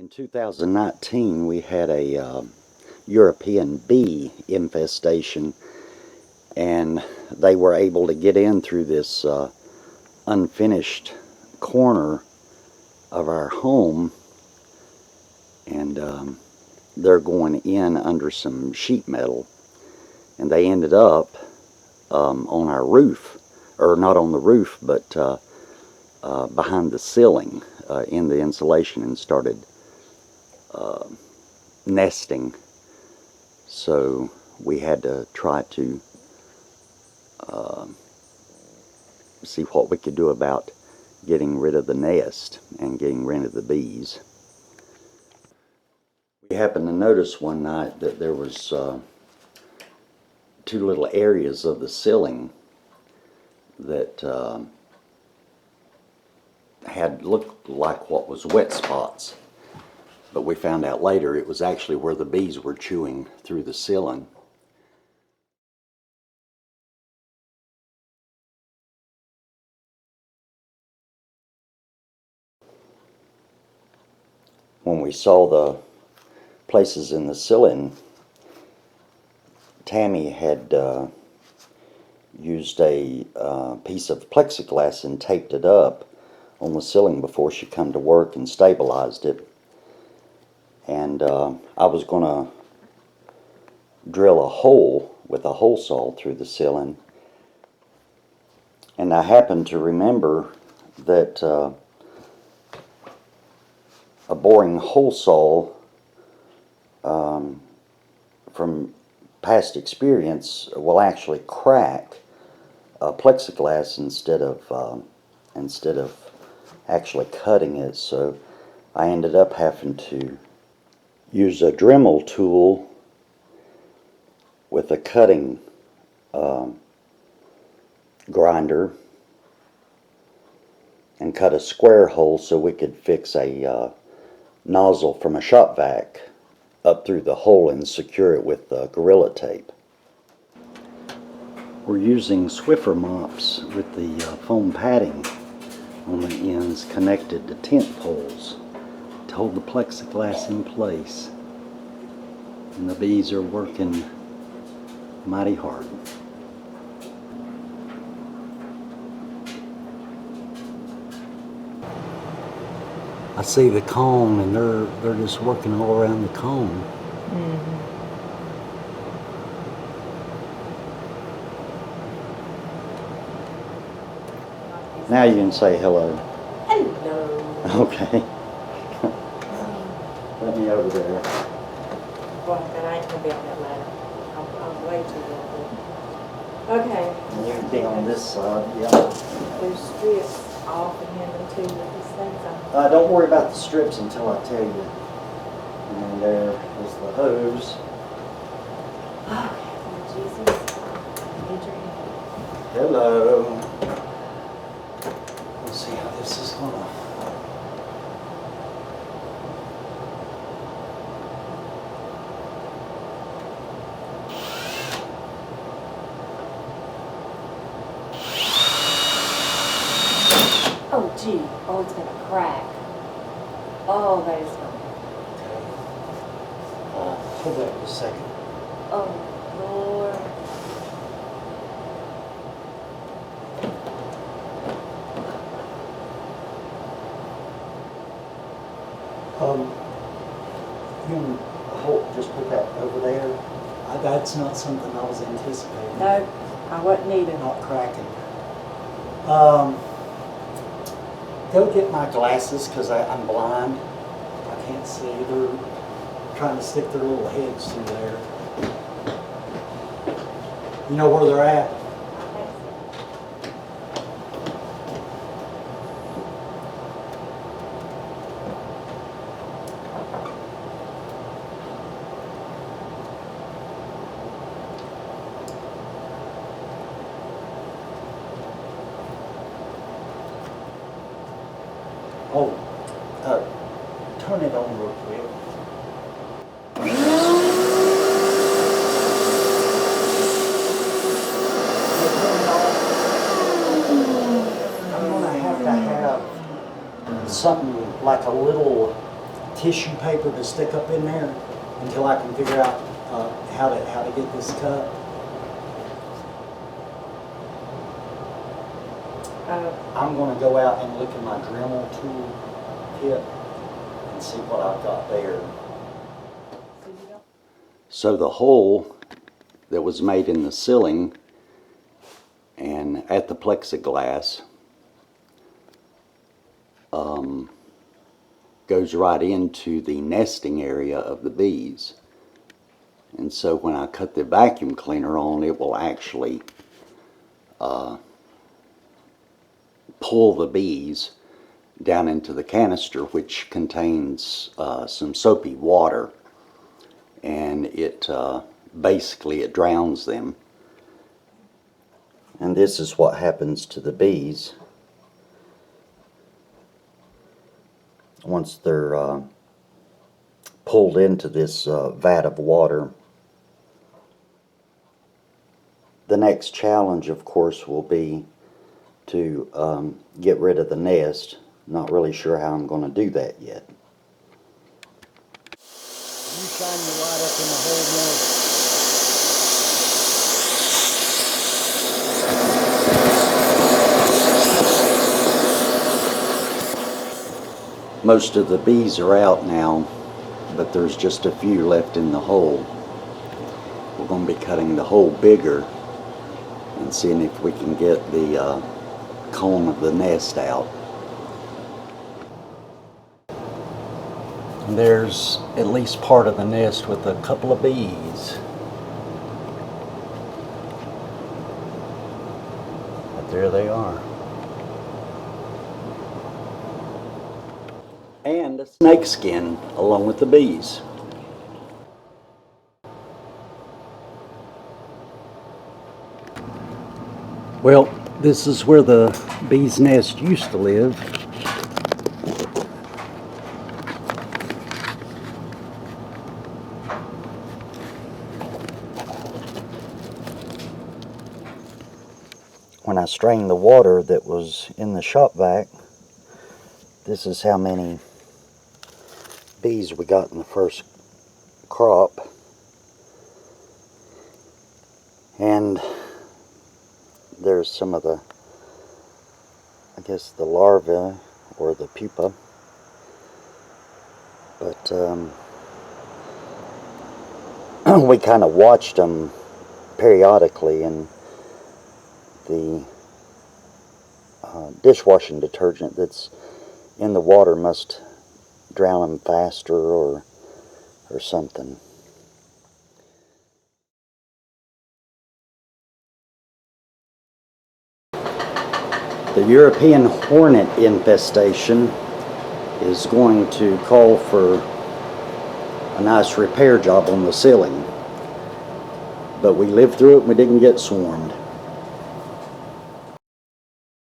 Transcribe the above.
In 2019, we had a European bee infestation, and they were able to get in through this unfinished corner of our home, and they're going in under some sheet metal, and they ended up on our roof, or not on the roof, but behind the ceiling in the insulation, and started nesting. So we had to try to see what we could do about getting rid of the nest and getting rid of the bees. We happened to notice one night that there was two little areas of the ceiling that had looked like what was wet spots, but we found out later it was actually where the bees were chewing through the ceiling. When we saw the places in the ceiling, Tammy had used a piece of plexiglass and taped it up on the ceiling before she come to work and stabilized it. And I was going to drill a hole with a hole saw through the ceiling, and I happened to remember that a boring hole saw, from past experience, will actually crack plexiglass instead of actually cutting it. So I ended up having to use a Dremel tool with a cutting grinder and cut a square hole so we could fix a nozzle from a shop vac up through the hole and secure it with Gorilla Tape. We're using Swiffer mops with the foam padding on the ends connected to tent poles to hold the plexiglass in place. And the bees are working mighty hard. I see the comb, and they're just working all around the comb. Mm-hmm. Now you can say hello. Hello. Okay. Let me over there. Boy, but I ain't gonna be on that ladder. I'm way too low. Okay. And you can be on this side, yeah. There's strips off and handle too with these things on. Don't worry about the strips until I tell you. And there is the hose. Okay, Lord Jesus. I need your help. Hello. Let's see how this is gonna. Oh, gee. Oh, it's gonna crack. Oh, that is gonna. Okay. Hold that for a second. Oh, Lord. You can just put that over there. That's not something I was anticipating. No, I wasn't needing. Not cracking. Go get my glasses because I'm blind. I can't see. They're trying to stick their little heads through there. You know where they're at? Oh, turn it on real quick. I'm going to have something like a little tissue paper to stick up in there until I can figure out how to get this cut. I'm going to go out and look at my Dremel tool kit and see what I've got there. So the hole that was made in the ceiling and at the plexiglass goes right into the nesting area of the bees. And so when I cut the vacuum cleaner on, it will actually pull the bees down into the canister, which contains some soapy water, and it basically it drowns them. And this is what happens to the bees once they're pulled into this vat of water. The next challenge, of course, will be to get rid of the nest. Not really sure how I'm going to do that yet. You shine your light up in the hole more. Most of the bees are out now, but there's just a few left in the hole. We're going to be cutting the hole bigger and seeing if we can get the cone of the nest out. And there's at least part of the nest with a couple of bees. But there they are. And a snake skin along with the bees. Well, this is where the bee's nest used to live. When I strained the water that was in the shop vac, this is how many bees we got in the first crop. And there's some of the, I guess, the larvae or the pupa. But we kind of watched them periodically, and the dishwashing detergent that's in the water must drown them faster or something. The European Hornet infestation is going to call for a nice repair job on the ceiling. But we lived through it and we didn't get swarmed.